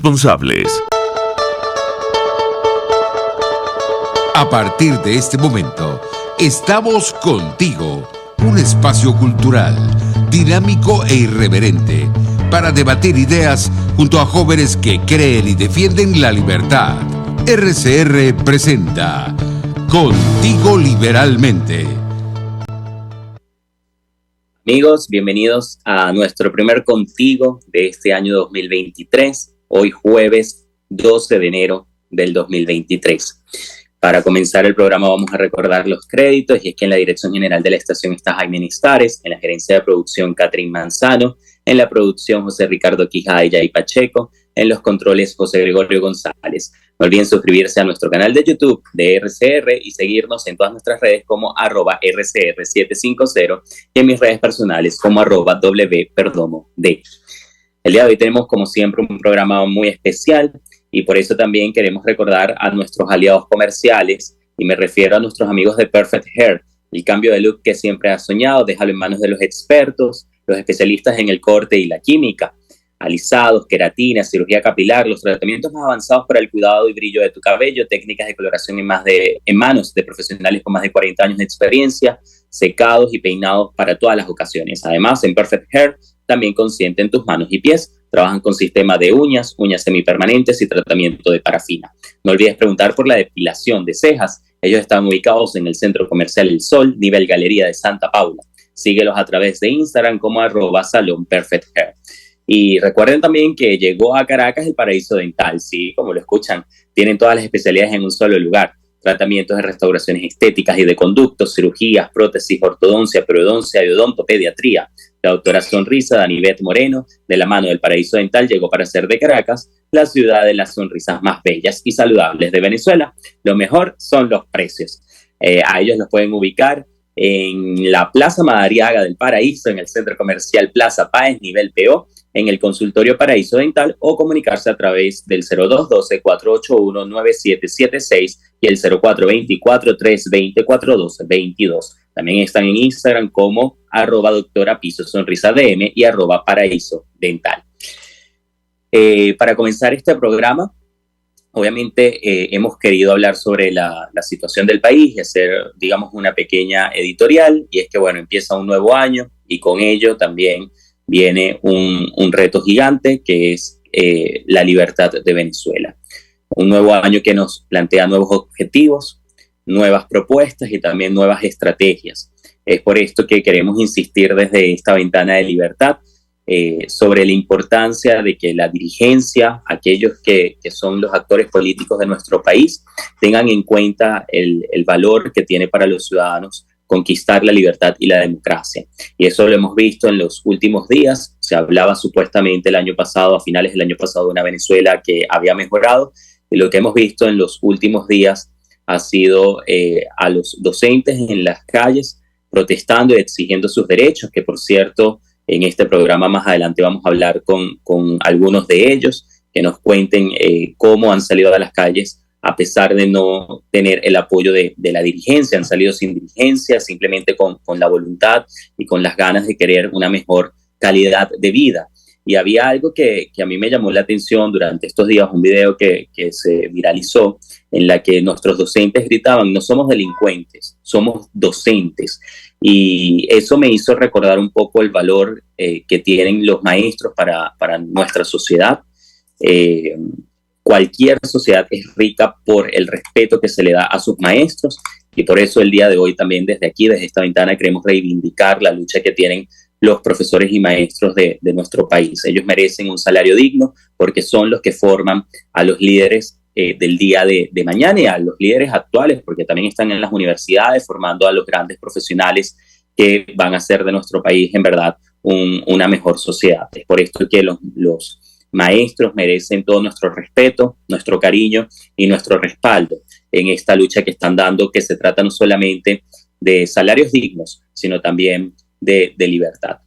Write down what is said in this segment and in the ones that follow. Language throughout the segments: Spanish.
responsables. A partir de este momento, estamos contigo, un espacio cultural, dinámico e irreverente, para debatir ideas junto a jóvenes que creen y defienden la libertad. RCR presenta Contigo Liberalmente. Amigos, bienvenidos a nuestro primer Contigo de este año 2023, hoy jueves 12 de enero del 2023. Para comenzar el programa vamos a recordar los créditos, y es que en la dirección general de la estación está Jaime Nistares, en la gerencia de producción Catherine Manzano, en la producción José Ricardo Quijada y Pacheco, en los controles José Gregorio González. No olviden suscribirse a nuestro canal de YouTube de RCR y seguirnos en todas nuestras redes como @RCR750 y en mis redes personales como @wperdomod. El día de hoy tenemos como siempre un programa muy especial, y por eso también queremos recordar a nuestros aliados comerciales, y me refiero a nuestros amigos de Perfect Hair. El cambio de look que siempre has soñado, déjalo en manos de los expertos, los especialistas en el corte y la química. Alisados, queratina, cirugía capilar, los tratamientos más avanzados para el cuidado y brillo de tu cabello, técnicas de coloración en manos de profesionales con más de 40 años de experiencia, secados y peinados para todas las ocasiones. Además, en Perfect Hair también consienten tus manos y pies. Trabajan con sistema de uñas semipermanentes y tratamiento de parafina. No olvides preguntar por la depilación de cejas. Ellos están ubicados en el Centro Comercial El Sol, nivel Galería de Santa Paula. Síguelos a través de Instagram como @salonperfecthair. Y recuerden también que llegó a Caracas el Paraíso Dental, sí, como lo escuchan, tienen todas las especialidades en un solo lugar. Tratamientos de restauraciones estéticas y de conductos, cirugías, prótesis, ortodoncia, periodoncia y odontopediatría. La doctora Sonrisa Danivet Moreno, de la mano del Paraíso Dental, llegó para hacer de Caracas la ciudad de las sonrisas más bellas y saludables de Venezuela. Lo mejor son los precios. A ellos los pueden ubicar en la Plaza Madariaga del Paraíso, en el Centro Comercial Plaza Páez, nivel PO, en el consultorio Paraíso Dental, o comunicarse a través del 0212-481-9776 y el 0424-320-4222. También están en Instagram como @doctora_piso_sonrisa_dm y @paraíso dental. Para comenzar este programa, obviamente hemos querido hablar sobre la situación del país y hacer, digamos, una pequeña editorial, y es que, bueno, empieza un nuevo año y con ello también viene un reto gigante, que es la libertad de Venezuela. Un nuevo año que nos plantea nuevos objetivos, nuevas propuestas y también nuevas estrategias. Es por esto que queremos insistir desde esta ventana de libertad sobre la importancia de que la dirigencia, aquellos que son los actores políticos de nuestro país, tengan en cuenta el valor que tiene para los ciudadanos conquistar la libertad y la democracia. Y eso lo hemos visto en los últimos días. Se hablaba supuestamente el año pasado, a finales del año pasado, de una Venezuela que había mejorado, y lo que hemos visto en los últimos días ha sido a los docentes en las calles protestando y exigiendo sus derechos, que por cierto, en este programa más adelante vamos a hablar con algunos de ellos, que nos cuenten cómo han salido a las calles a pesar de no tener el apoyo de la dirigencia. Han salido sin dirigencia, simplemente con la voluntad y con las ganas de querer una mejor calidad de vida. Y había algo que a mí me llamó la atención durante estos días, un video que se viralizó, en la que nuestros docentes gritaban: no somos delincuentes, somos docentes. Y eso me hizo recordar un poco el valor que tienen los maestros para nuestra sociedad. Cualquier sociedad es rica por el respeto que se le da a sus maestros, y por eso el día de hoy también desde aquí, desde esta ventana, queremos reivindicar la lucha que tienen los profesores y maestros de nuestro país. Ellos merecen un salario digno porque son los que forman a los líderes del día de mañana, y a los líderes actuales, porque también están en las universidades formando a los grandes profesionales que van a hacer de nuestro país en verdad una mejor sociedad. Es por esto que los maestros merecen todo nuestro respeto, nuestro cariño y nuestro respaldo en esta lucha que están dando, que se trata no solamente de salarios dignos, sino también de libertad.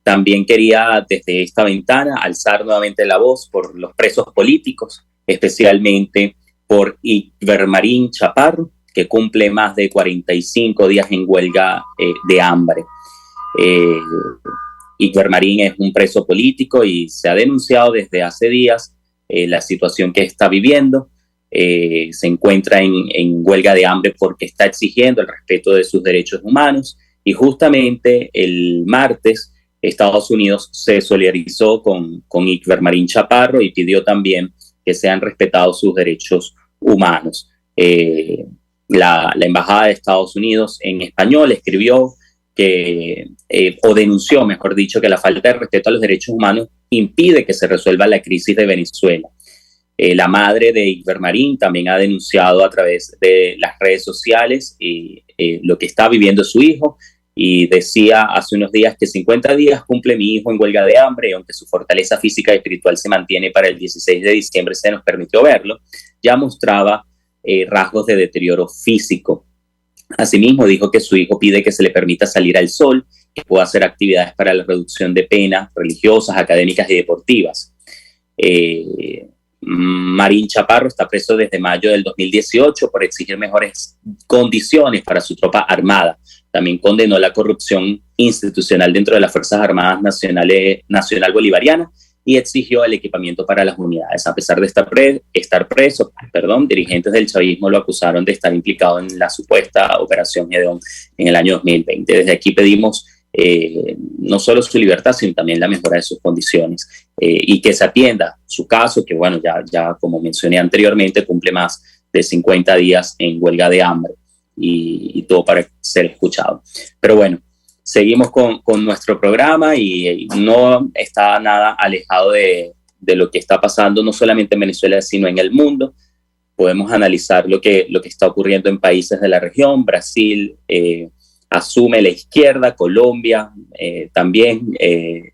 También quería desde esta ventana alzar nuevamente la voz por los presos políticos, especialmente por Ibermarín Chaparro, que cumple más de 45 días en huelga de hambre. Iker Marín es un preso político y se ha denunciado desde hace días la situación que está viviendo. Se encuentra en huelga de hambre porque está exigiendo el respeto de sus derechos humanos, y justamente el martes Estados Unidos se solidarizó con Iker Marín Chaparro y pidió también que sean respetados sus derechos humanos. La Embajada de Estados Unidos en español escribió o denunció, mejor dicho, que la falta de respeto a los derechos humanos impide que se resuelva la crisis de Venezuela. La madre de Iker Marín también ha denunciado a través de las redes sociales lo que está viviendo su hijo, y decía hace unos días que 50 días cumple mi hijo en huelga de hambre, y aunque su fortaleza física y espiritual se mantiene, para el 16 de diciembre se nos permitió verlo, ya mostraba rasgos de deterioro físico. Asimismo, dijo que su hijo pide que se le permita salir al sol, que pueda hacer actividades para la reducción de penas religiosas, académicas y deportivas. Marín Chaparro está preso desde mayo del 2018 por exigir mejores condiciones para su tropa armada. También condenó la corrupción institucional dentro de las Fuerzas Armadas Nacional Bolivariana y exigió el equipamiento para las unidades. A pesar de estar preso, dirigentes del chavismo lo acusaron de estar implicado en la supuesta Operación Gedeón en el año 2020. Desde aquí pedimos no solo su libertad, sino también la mejora de sus condiciones, y que se atienda su caso, que bueno, ya como mencioné anteriormente, cumple más de 50 días en huelga de hambre y todo para ser escuchado. Pero bueno, seguimos con nuestro programa, y no está nada alejado de lo que está pasando no solamente en Venezuela, sino en el mundo. Podemos analizar lo que está ocurriendo en países de la región. Brasil asume la izquierda, Colombia también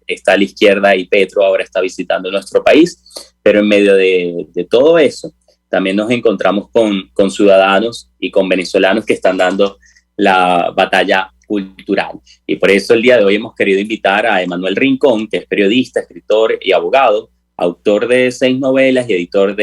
está a la izquierda, y Petro ahora está visitando nuestro país. Pero en medio de todo eso, también nos encontramos con ciudadanos y con venezolanos que están dando la batalla cultural. Y por eso el día de hoy hemos querido invitar a Emanuel Rincón, que es periodista, escritor y abogado, autor de 6 novelas y editor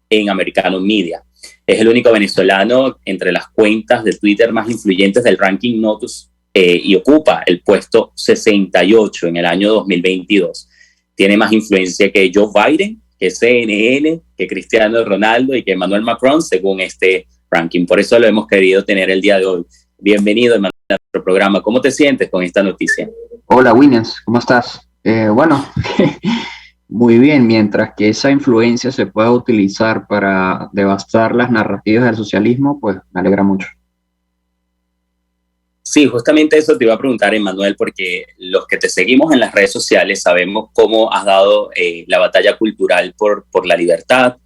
en Americano Media. Es el único venezolano entre las cuentas de Twitter más influyentes del ranking Notus, y ocupa el puesto 68 en el año 2022. Tiene más influencia que Joe Biden, que CNN, que Cristiano Ronaldo y que Emmanuel Macron, según este ranking. Por eso lo hemos querido tener el día de hoy. Bienvenido, Emmanuel, a nuestro programa. ¿Cómo te sientes con esta noticia? Hola, Williams, ¿cómo estás? Bueno, muy bien. Mientras que esa influencia se pueda utilizar para devastar las narrativas del socialismo, pues me alegra mucho. Sí, justamente eso te iba a preguntar, Emmanuel, porque los que te seguimos en las redes sociales sabemos cómo has dado la batalla cultural por la libertad.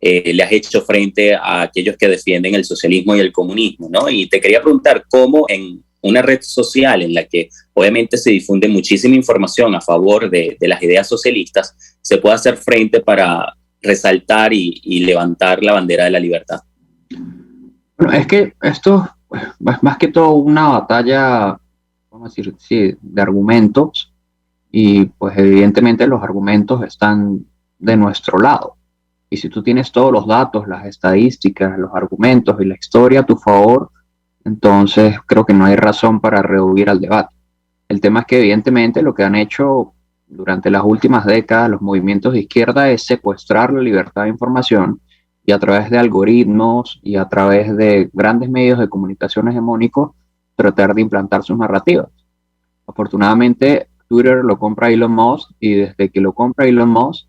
Le has hecho frente a aquellos que defienden el socialismo y el comunismo, ¿no? Y te quería preguntar cómo en una red social en la que obviamente se difunde muchísima información a favor de las ideas socialistas, se puede hacer frente para resaltar y levantar la bandera de la libertad. Bueno, es que esto es más que todo una batalla, vamos a decir, sí, de argumentos, y pues evidentemente los argumentos están de nuestro lado. Y si tú tienes todos los datos, las estadísticas, los argumentos y la historia a tu favor, entonces creo que no hay razón para rehuir al debate. El tema es que evidentemente lo que han hecho durante las últimas décadas los movimientos de izquierda es secuestrar la libertad de información, y a través de algoritmos y a través de grandes medios de comunicación hegemónicos tratar de implantar sus narrativas. Afortunadamente Twitter lo compra Elon Musk, y desde que lo compra Elon Musk,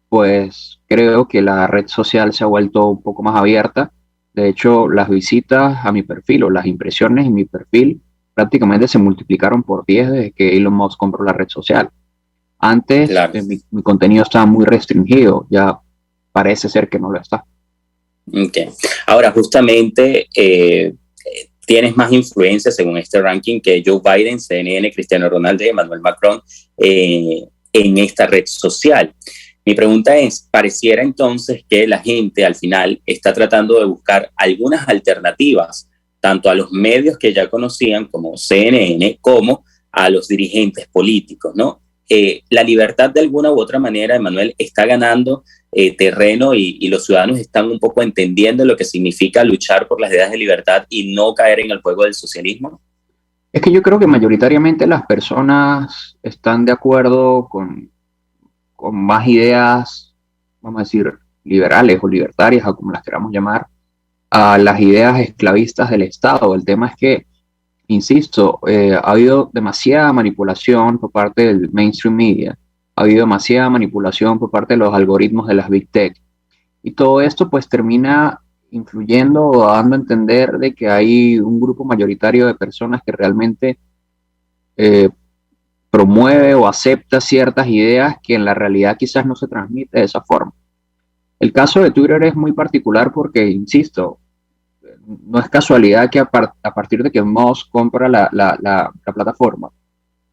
pues creo que la red social se ha vuelto un poco más abierta. De hecho, las visitas a mi perfil o las impresiones en mi perfil prácticamente se multiplicaron por 10 desde que Elon Musk compró la red social. Antes, claro, mi contenido estaba muy restringido, ya parece ser que no lo está. Okay. Ahora, justamente tienes más influencia, según este ranking, que Joe Biden, CNN, Cristiano Ronaldo y Emmanuel Macron en esta red social. Mi pregunta es, pareciera entonces que la gente al final está tratando de buscar algunas alternativas, tanto a los medios que ya conocían como CNN, como a los dirigentes políticos, ¿no? La libertad de alguna u otra manera, Emmanuel, está ganando terreno, y los ciudadanos están un poco entendiendo lo que significa luchar por las ideas de libertad y no caer en el juego del socialismo. Es que yo creo que mayoritariamente las personas están de acuerdo con más ideas, vamos a decir, liberales o libertarias, o como las queramos llamar, a las ideas esclavistas del Estado. El tema es que, insisto, ha habido demasiada manipulación por parte del mainstream media, ha habido demasiada manipulación por parte de los algoritmos de las big tech, y todo esto pues termina influyendo o dando a entender de que hay un grupo mayoritario de personas que realmente eh, promueve o acepta ciertas ideas que en la realidad quizás no se transmite de esa forma. El caso de Twitter es muy particular porque, insisto, no es casualidad que a partir de que Musk compra la plataforma,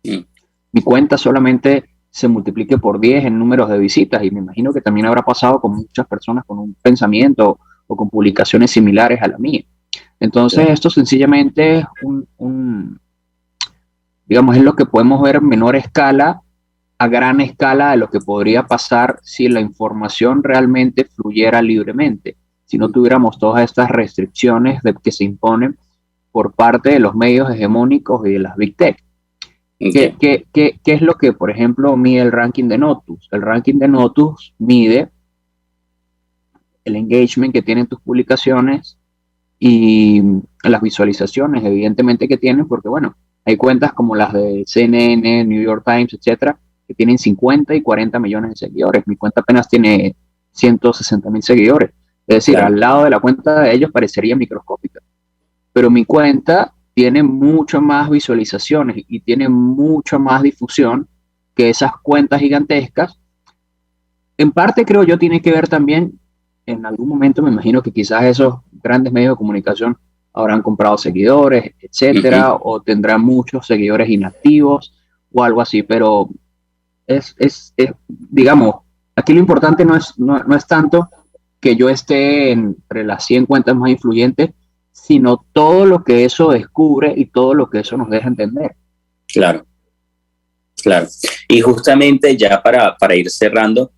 Mm. mi cuenta solamente se multiplique por 10 en números de visitas, y me imagino que también habrá pasado con muchas personas con un pensamiento o con publicaciones similares a la mía. Entonces, esto sencillamente es digamos, es lo que podemos ver en menor escala a gran escala de lo que podría pasar si la información realmente fluyera libremente, si no tuviéramos todas estas restricciones que se imponen por parte de los medios hegemónicos y de las big tech. Okay. ¿Qué es lo que, por ejemplo, mide el ranking de Notus? El ranking de Notus mide el engagement que tienen tus publicaciones y las visualizaciones, evidentemente, que tienen, porque, bueno, hay cuentas como las de CNN, New York Times, etcétera, que tienen 50 y 40 millones de seguidores. Mi cuenta apenas tiene 160.000 seguidores. Es decir, Claro. al lado de la cuenta de ellos parecería microscópica. Pero mi cuenta tiene mucho más visualizaciones y tiene mucho más difusión que esas cuentas gigantescas. En parte, creo yo, tiene que ver también, en algún momento me imagino que quizás esos grandes medios de comunicación habrán comprado seguidores, etcétera, o tendrán muchos seguidores inactivos o algo así, pero digamos, aquí lo importante no es tanto que yo esté entre las 100 cuentas más influyentes, sino todo lo que eso descubre y todo lo que eso nos deja entender. Claro, claro. Y justamente ya para ir cerrando,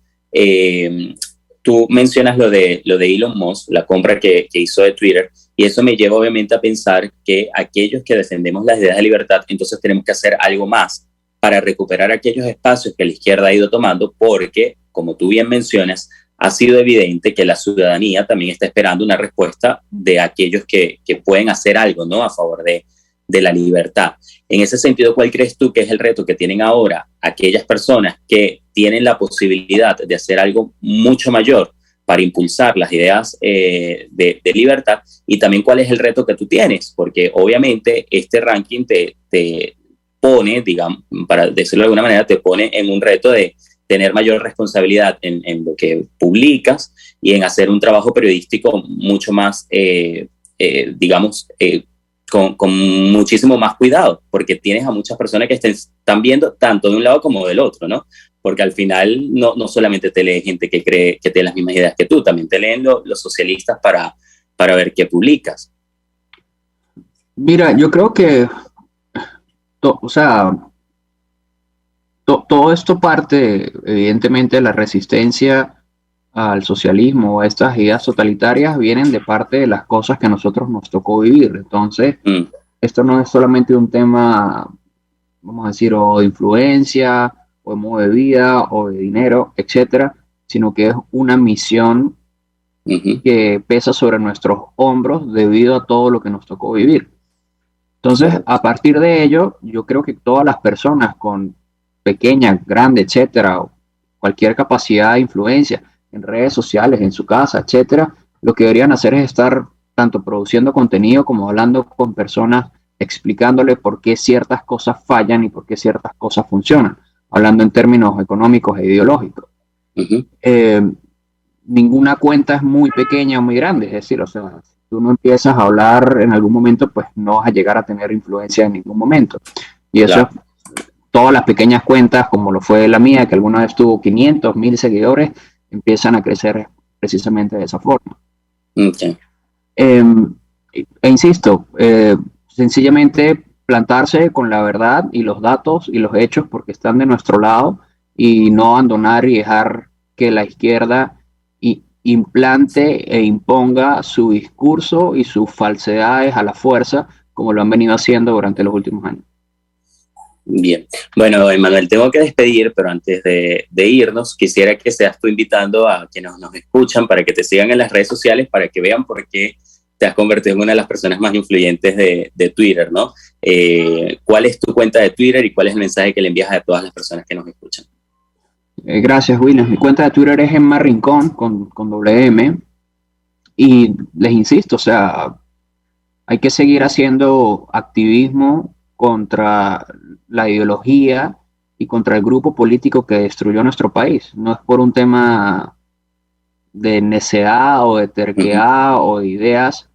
tú mencionas lo de Elon Musk, la compra que hizo de Twitter, y eso me lleva obviamente a pensar que aquellos que defendemos las ideas de libertad, entonces tenemos que hacer algo más para recuperar aquellos espacios que la izquierda ha ido tomando, porque, como tú bien mencionas, ha sido evidente que la ciudadanía también está esperando una respuesta de aquellos que pueden hacer algo, ¿no?, a favor de la libertad. En ese sentido, ¿cuál crees tú que es el reto que tienen ahora aquellas personas que tienen la posibilidad de hacer algo mucho mayor para impulsar las ideas de libertad? Y también, ¿cuál es el reto que tú tienes? Porque obviamente este ranking te pone, digamos, para decirlo de alguna manera, te pone en un reto de tener mayor responsabilidad en lo que publicas y en hacer un trabajo periodístico mucho más, digamos, con muchísimo más cuidado, porque tienes a muchas personas que están viendo tanto de un lado como del otro, ¿no? Porque al final no solamente te lee gente que cree que tiene las mismas ideas que tú, también te leen los socialistas para ver qué publicas. Mira, yo creo que, o sea, todo esto parte, evidentemente, de la resistencia al socialismo, a estas ideas totalitarias, vienen de parte de las cosas que a nosotros nos tocó vivir. Entonces, esto no es solamente un tema, vamos a decir, o de influencia, o de modo de vida, o de dinero, etcétera, sino que es una misión que pesa sobre nuestros hombros debido a todo lo que nos tocó vivir. Entonces, a partir de ello, yo creo que todas las personas con pequeña, grande, etcétera, o cualquier capacidad de influencia en redes sociales, en su casa, etcétera, lo que deberían hacer es estar tanto produciendo contenido como hablando con personas, explicándole por qué ciertas cosas fallan y por qué ciertas cosas funcionan, hablando en términos económicos e ideológicos. Ninguna cuenta es muy pequeña o muy grande, es decir, o sea, si tú no empiezas a hablar en algún momento, pues no vas a llegar a tener influencia en ningún momento. Y eso, claro, todas las pequeñas cuentas, como lo fue la mía, que alguna vez tuvo 500, 1000 seguidores, empiezan a crecer precisamente de esa forma. Okay. Insisto, sencillamente plantarse con la verdad y los datos y los hechos porque están de nuestro lado, y no abandonar y dejar que la izquierda implante e imponga su discurso y sus falsedades a la fuerza, como lo han venido haciendo durante los últimos años. Bien, bueno, Emanuel, tengo que despedir, pero antes de irnos, quisiera que seas tú invitando a quienes nos escuchan para que te sigan en las redes sociales, para que vean por qué te has convertido en una de las personas más influyentes de Twitter, ¿no? ¿Cuál es tu cuenta de Twitter y cuál es el mensaje que le envías a todas las personas que nos escuchan? Gracias, Williams. Mi cuenta de Twitter es Emma Rincón, con doble M. Y les insisto, o sea, hay que seguir haciendo activismo contra la ideología y contra el grupo político que destruyó nuestro país. No es por un tema de necedad o de terquedad o de ideas,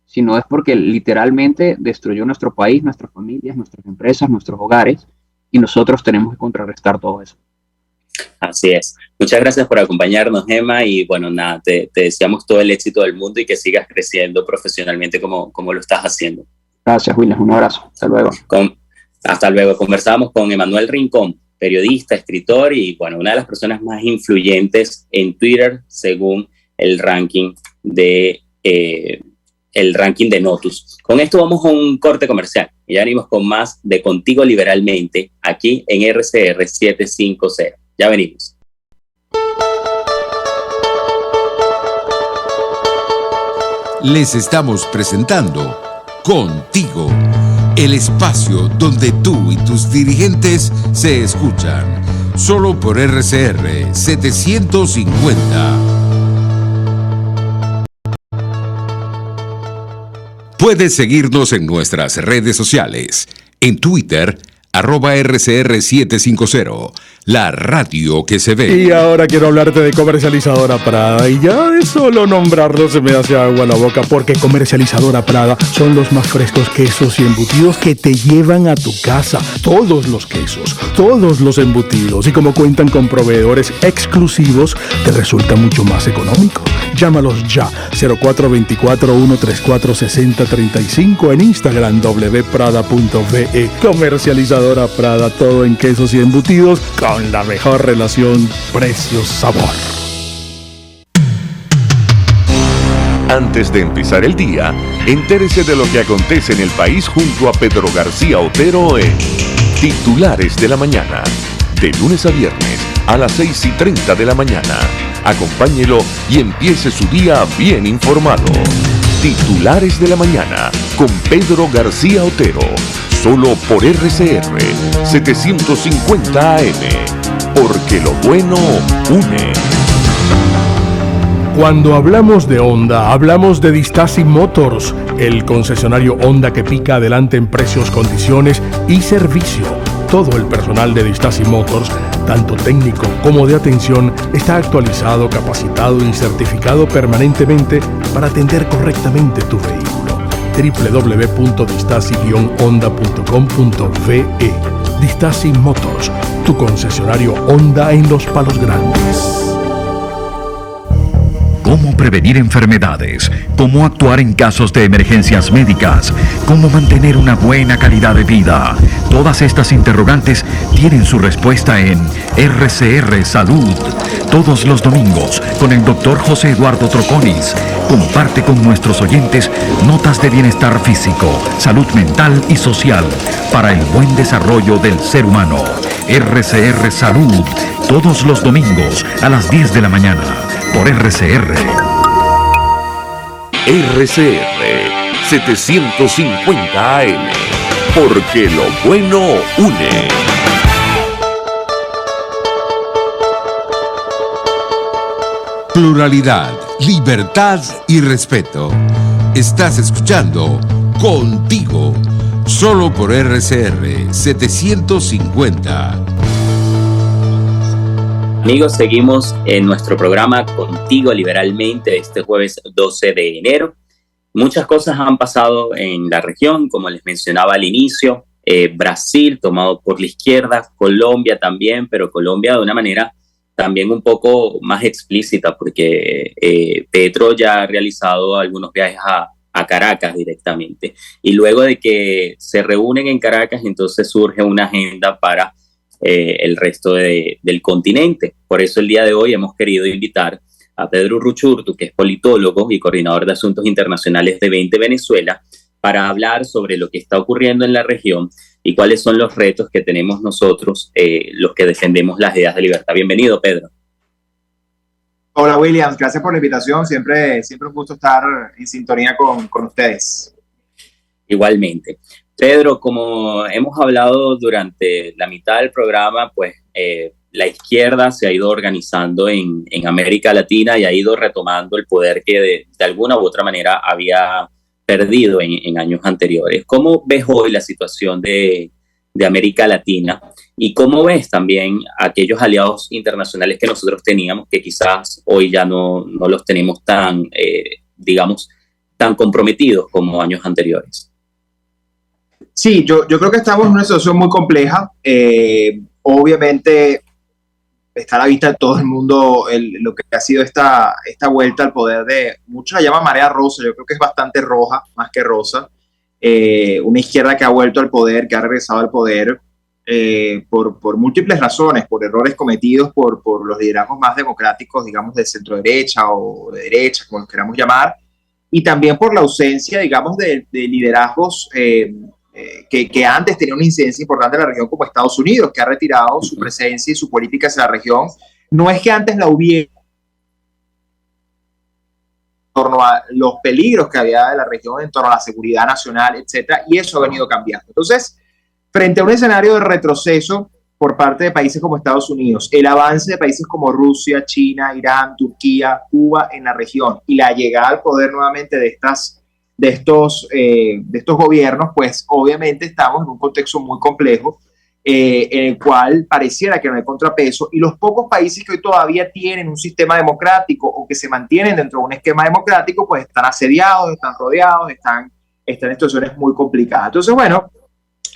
sino es porque literalmente destruyó nuestro país, nuestras familias, nuestras empresas, nuestros hogares, y nosotros tenemos que contrarrestar todo eso. Así es. Muchas gracias por acompañarnos, Emma, y bueno, nada, te deseamos todo el éxito del mundo y que sigas creciendo profesionalmente como lo estás haciendo. Gracias, Williams. Un abrazo. Hasta luego. Hasta luego. Conversábamos con Emanuel Rincón, periodista, escritor y, bueno, una de las personas más influyentes en Twitter según el ranking de Notus. Con esto vamos a un corte comercial y ya venimos con más de Contigo Liberalmente aquí en RCR 750. Ya venimos. Les estamos presentando Contigo, el espacio donde tú y tus dirigentes se escuchan, solo por RCR 750. Puedes seguirnos en nuestras redes sociales, en Twitter, @RCR750, la radio que se ve. Y ahora quiero hablarte de Comercializadora Prada, y ya de solo nombrarlo se me hace agua la boca, porque Comercializadora Prada son los más frescos quesos y embutidos que te llevan a tu casa. Todos los quesos, todos los embutidos, y como cuentan con proveedores exclusivos, te resulta mucho más económico. Llámalos ya, 0424-134-6035, en Instagram wprada.ve. Comercializadora Prada, todo en quesos y embutidos con la mejor relación precio-sabor. Antes de empezar el día, entérese de lo que acontece en el país junto a Pedro García Otero en Titulares de la Mañana, de lunes a viernes a las 6:30 de la mañana. Acompáñelo y empiece su día bien informado. Titulares de la Mañana con Pedro García Otero, solo por RCR 750 AM, porque lo bueno une. Cuando hablamos de Honda, hablamos de Distasi Motors, el concesionario Honda que pica adelante en precios, condiciones y servicio. Todo el personal de Distasi Motors, tanto técnico como de atención, está actualizado, capacitado y certificado permanentemente para atender correctamente tu vehículo. www.distasi-honda.com.ve. Distasi Motors, tu concesionario Honda en Los Palos Grandes. Cómo prevenir enfermedades, cómo actuar en casos de emergencias médicas, cómo mantener una buena calidad de vida. Todas estas interrogantes tienen su respuesta en RCR Salud. Todos los domingos, con el Dr. José Eduardo Troconis, comparte con nuestros oyentes notas de bienestar físico, salud mental y social para el buen desarrollo del ser humano. RCR Salud, todos los domingos a las 10 de la mañana, por RCR. RCR 750 AM, porque lo bueno une. Pluralidad, libertad y respeto. Estás escuchando Contigo, solo por RCR 750. Amigos, seguimos en nuestro programa Contigo Liberalmente este jueves 12 de enero. Muchas cosas han pasado en la región, como les mencionaba al inicio. Brasil tomado por la izquierda, Colombia también, pero Colombia de una manera también un poco más explícita, porque Petro ya ha realizado algunos viajes a Caracas directamente. Y luego de que se reúnen en Caracas, entonces surge una agenda para el resto del continente. Por eso el día de hoy hemos querido invitar a Pedro Ruchurtu, que es politólogo y coordinador de asuntos internacionales de 20 Venezuela, para hablar sobre lo que está ocurriendo en la región y cuáles son los retos que tenemos nosotros, los que defendemos las ideas de libertad. Bienvenido, Pedro. Hola, Williams, gracias por la invitación. Siempre un gusto estar en sintonía con ustedes. Igualmente. Pedro, como hemos hablado durante la mitad del programa, pues la izquierda se ha ido organizando en América Latina y ha ido retomando el poder que de alguna u otra manera había perdido en años anteriores. ¿Cómo ves hoy la situación de América Latina y cómo ves también aquellos aliados internacionales que nosotros teníamos que quizás hoy ya no los tenemos tan, digamos, tan comprometidos como años anteriores? Sí, yo creo que estamos en una situación muy compleja. Obviamente está a la vista de todo el mundo lo que ha sido esta vuelta al poder de, muchos la llaman marea rosa, yo creo que es bastante roja más que rosa. Una izquierda que ha vuelto al poder, que ha regresado al poder por múltiples razones, por errores cometidos por los liderazgos más democráticos, digamos, de centro derecha o de derecha, como los queramos llamar, y también por la ausencia, digamos, de liderazgos que antes tenían una incidencia importante en la región, como Estados Unidos, que ha retirado su presencia y su política hacia la región. No es que antes la hubiera, en torno a los peligros que había de la región, en torno a la seguridad nacional, etcétera, y eso ha venido cambiando. Entonces, frente a un escenario de retroceso por parte de países como Estados Unidos, el avance de países como Rusia, China, Irán, Turquía, Cuba en la región y la llegada al poder nuevamente de estos gobiernos, pues obviamente estamos en un contexto muy complejo en el cual pareciera que no hay contrapeso, y los pocos países que hoy todavía tienen un sistema democrático o que se mantienen dentro de un esquema democrático, pues están asediados, están rodeados, están en situaciones muy complicadas. Entonces, bueno,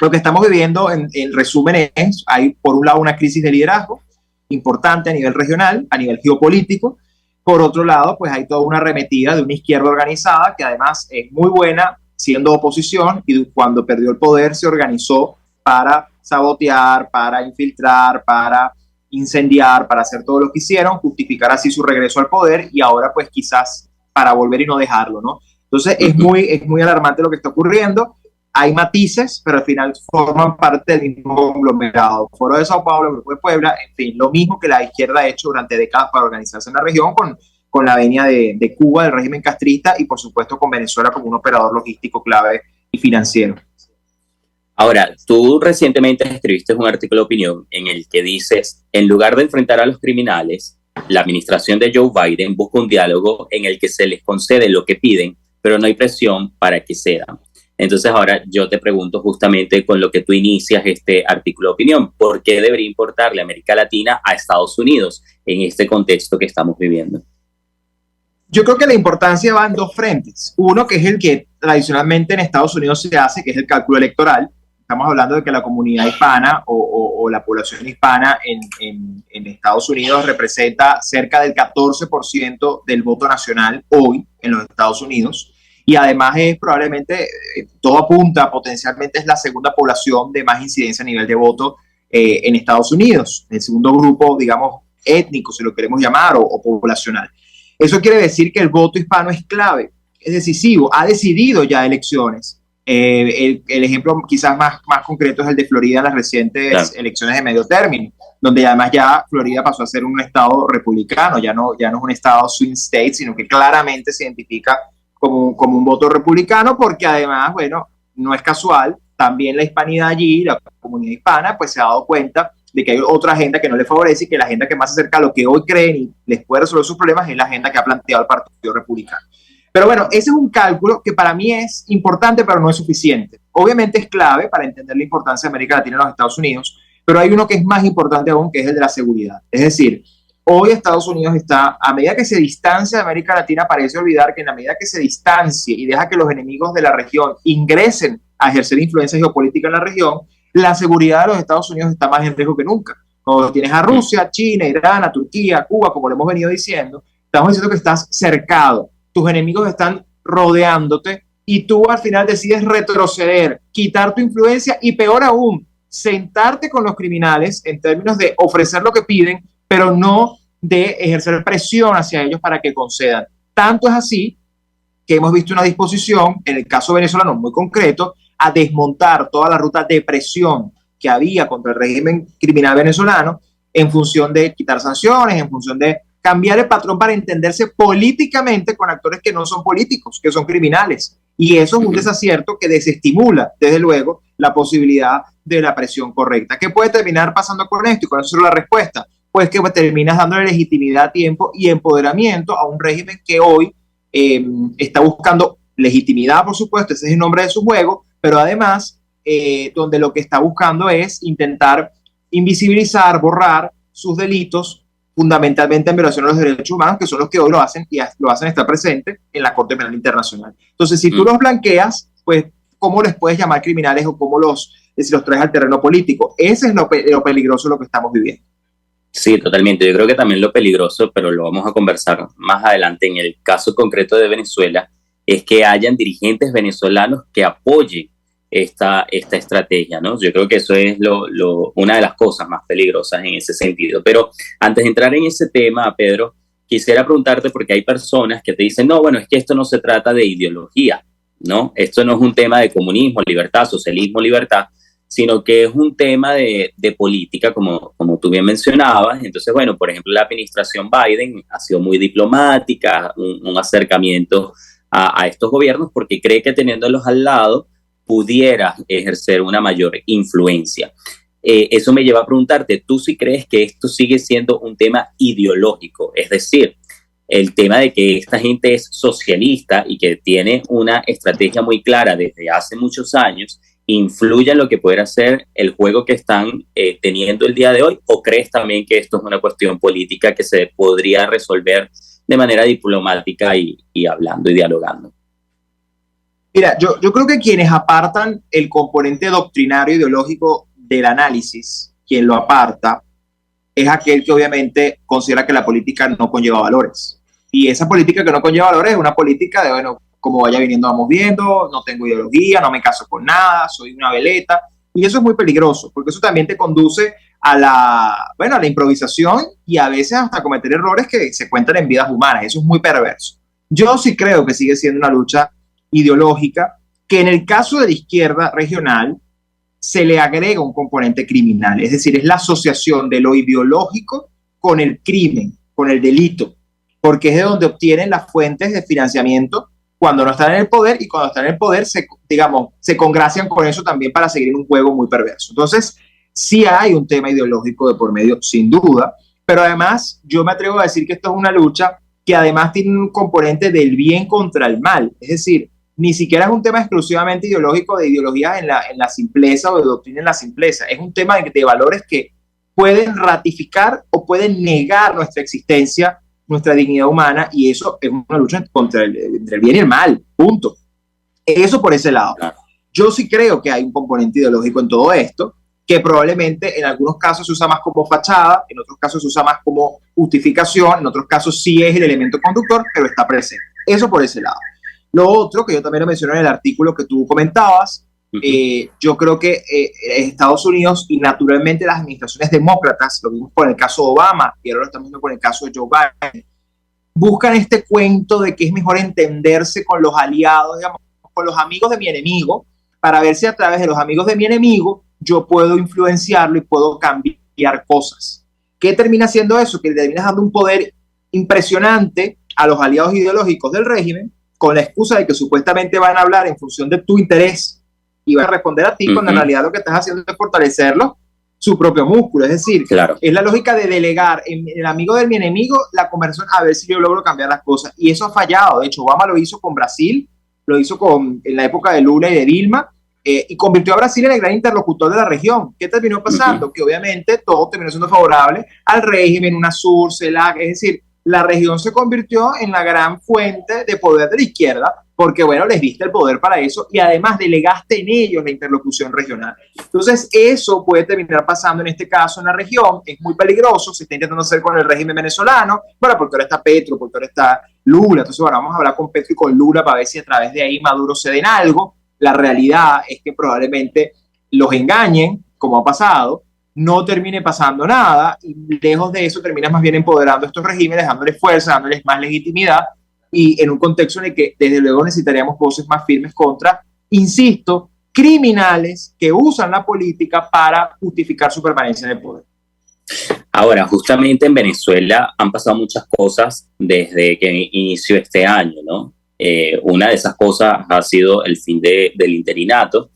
lo que estamos viviendo en resumen es, hay por un lado una crisis de liderazgo importante a nivel regional, a nivel geopolítico. Por otro lado, pues hay toda una arremetida de una izquierda organizada que además es muy buena siendo oposición, y cuando perdió el poder se organizó para sabotear, para infiltrar, para incendiar, para hacer todo lo que hicieron, justificar así su regreso al poder, y ahora pues quizás para volver y no dejarlo, ¿no? Entonces es muy alarmante lo que está ocurriendo. Hay matices, pero al final forman parte del mismo conglomerado. Foro de Sao Paulo, Grupo de Puebla, en fin, lo mismo que la izquierda ha hecho durante décadas para organizarse en la región, con la venia de Cuba, del régimen castrista, y por supuesto con Venezuela como un operador logístico clave y financiero. Ahora, tú recientemente escribiste un artículo de opinión en el que dices, en lugar de enfrentar a los criminales, la administración de Joe Biden busca un diálogo en el que se les concede lo que piden, pero no hay presión para que cedan. Entonces ahora yo te pregunto, justamente con lo que tú inicias este artículo de opinión, ¿por qué debería importarle América Latina a Estados Unidos en este contexto que estamos viviendo? Yo creo que la importancia va en dos frentes. Uno, que es el que tradicionalmente en Estados Unidos se hace, que es el cálculo electoral. Estamos hablando de que la comunidad hispana o la población hispana en Estados Unidos representa cerca del 14% del voto nacional hoy en los Estados Unidos. Y además es probablemente, todo apunta, potencialmente es la segunda población de más incidencia a nivel de voto en Estados Unidos. El segundo grupo, digamos, étnico, si lo queremos llamar, o poblacional. Eso quiere decir que el voto hispano es clave, es decisivo, ha decidido ya elecciones. El ejemplo quizás más concreto es el de Florida en las recientes elecciones de medio término, donde además ya Florida pasó a ser un estado republicano, ya no es un estado swing state, sino que claramente se identifica como un voto republicano, porque además, bueno, no es casual, también la hispanidad allí, la comunidad hispana, pues se ha dado cuenta de que hay otra agenda que no le favorece, y que la agenda que más se acerca a lo que hoy creen y les puede resolver sus problemas es la agenda que ha planteado el Partido Republicano. Pero bueno, ese es un cálculo que para mí es importante, pero no es suficiente. Obviamente es clave para entender la importancia de América Latina en los Estados Unidos, pero hay uno que es más importante aún, que es el de la seguridad. Es decir, hoy Estados Unidos está, a medida que se distancia de América Latina, parece olvidar que en la medida que se distancie y deja que los enemigos de la región ingresen a ejercer influencia geopolítica en la región, la seguridad de los Estados Unidos está más en riesgo que nunca. Cuando tienes a Rusia, China, Irán, a Turquía, Cuba, como lo hemos venido diciendo, estamos diciendo que estás cercado. Tus enemigos están rodeándote y tú al final decides retroceder, quitar tu influencia y, peor aún, sentarte con los criminales en términos de ofrecer lo que piden, pero no de ejercer presión hacia ellos para que concedan. Tanto es así que hemos visto una disposición, en el caso venezolano muy concreto, a desmontar toda la ruta de presión que había contra el régimen criminal venezolano en función de quitar sanciones, en función de cambiar el patrón para entenderse políticamente con actores que no son políticos, que son criminales. Y eso es un desacierto que desestimula, desde luego, la posibilidad de la presión correcta. ¿Qué puede terminar pasando con esto? Y con eso es la respuesta. Pues que terminas dándole legitimidad, tiempo y empoderamiento a un régimen que hoy está buscando legitimidad, por supuesto, ese es el nombre de su juego, pero además donde lo que está buscando es intentar invisibilizar, borrar sus delitos, fundamentalmente en violación a los derechos humanos, que son los que hoy lo hacen y lo hacen estar presente en la Corte Penal Internacional. Entonces, si tú los blanqueas, pues, ¿cómo les puedes llamar criminales o cómo si los traes al terreno político? Ese es lo peligroso de lo que estamos viviendo. Sí, totalmente. Yo creo que también lo peligroso, pero lo vamos a conversar más adelante en el caso concreto de Venezuela, es que hayan dirigentes venezolanos que apoyen esta estrategia, ¿no? Yo creo que eso es una de las cosas más peligrosas en ese sentido. Pero antes de entrar en ese tema, Pedro, quisiera preguntarte, porque hay personas que te dicen, no, bueno, es que esto no se trata de ideología, ¿no? Esto no es un tema de comunismo, libertad, socialismo, libertad, sino que es un tema de política, como tú bien mencionabas. Entonces, bueno, por ejemplo, la administración Biden ha sido muy diplomática, un acercamiento a estos gobiernos, porque cree que teniéndolos al lado pudiera ejercer una mayor influencia. Eso me lleva a preguntarte, ¿tú sí crees que esto sigue siendo un tema ideológico? Es decir, el tema de que esta gente es socialista y que tiene una estrategia muy clara desde hace muchos años, ¿influye en lo que pudiera ser el juego que están teniendo el día de hoy? ¿O crees también que esto es una cuestión política que se podría resolver de manera diplomática y hablando y dialogando? Mira, yo creo que quienes apartan el componente doctrinario ideológico del análisis, quien lo aparta, es aquel que obviamente considera que la política no conlleva valores. Y esa política que no conlleva valores es una política de, bueno, como vaya viniendo vamos viendo, no tengo ideología, no me caso con nada, soy una veleta. Y eso es muy peligroso, porque eso también te conduce a la improvisación y a veces hasta cometer errores que se cuentan en vidas humanas. Eso es muy perverso. Yo sí creo que sigue siendo una lucha ideológica, que en el caso de la izquierda regional se le agrega un componente criminal, es decir, es la asociación de lo ideológico con el crimen, con el delito, porque es de donde obtienen las fuentes de financiamiento cuando no están en el poder, y cuando están en el poder se congracian con eso también para seguir en un juego muy perverso. Entonces, sí hay un tema ideológico de por medio, sin duda, pero además yo me atrevo a decir que esto es una lucha que además tiene un componente del bien contra el mal, es decir, ni siquiera es un tema exclusivamente ideológico de ideologías en la simpleza o de doctrina en la simpleza, es un tema de valores que pueden ratificar o pueden negar nuestra existencia, nuestra dignidad humana, y eso es una lucha entre el bien y el mal, punto. Eso por ese lado. Yo sí creo que hay un componente ideológico en todo esto, que probablemente en algunos casos se usa más como fachada, en otros casos se usa más como justificación, en otros casos sí es el elemento conductor, pero está presente. Eso por ese lado. Lo otro, que yo también lo mencioné en el artículo que tú comentabas, yo creo que Estados Unidos y naturalmente las administraciones demócratas, lo vimos con el caso de Obama y ahora lo estamos viendo con el caso de Joe Biden, buscan este cuento de que es mejor entenderse con los aliados, digamos, con los amigos de mi enemigo, para ver si a través de los amigos de mi enemigo yo puedo influenciarlo y puedo cambiar cosas. ¿Qué termina siendo eso? Que le terminas dando un poder impresionante a los aliados ideológicos del régimen, con la excusa de que supuestamente van a hablar en función de tu interés y van a responder a ti, cuando en realidad lo que estás haciendo es fortalecerlo, su propio músculo. Es decir, es la lógica de delegar en el amigo de mi enemigo la conversación a ver si yo logro cambiar las cosas. Y eso ha fallado. De hecho, Obama lo hizo con Brasil, lo hizo en la época de Lula y de Dilma, y convirtió a Brasil en el gran interlocutor de la región. ¿Qué terminó pasando? Que obviamente todo terminó siendo favorable al régimen, UNASUR, CELAC, es decir, la región se convirtió en la gran fuente de poder de la izquierda, porque, bueno, les diste el poder para eso y además delegaste en ellos la interlocución regional. Entonces, eso puede terminar pasando en este caso en la región. Es muy peligroso, se está intentando hacer con el régimen venezolano, bueno, porque ahora está Petro, porque ahora está Lula. Entonces, bueno, vamos a hablar con Petro y con Lula para ver si a través de ahí Maduro cede en algo. La realidad es que probablemente los engañen, como ha pasado, no termine pasando nada, y lejos de eso terminas más bien empoderando a estos regímenes, dándoles fuerza, dándoles más legitimidad, y en un contexto en el que desde luego necesitaríamos voces más firmes contra, insisto, criminales que usan la política para justificar su permanencia en el poder. Ahora, justamente en Venezuela han pasado muchas cosas desde que inició este año, ¿no? Una de esas cosas ha sido el fin del interinato,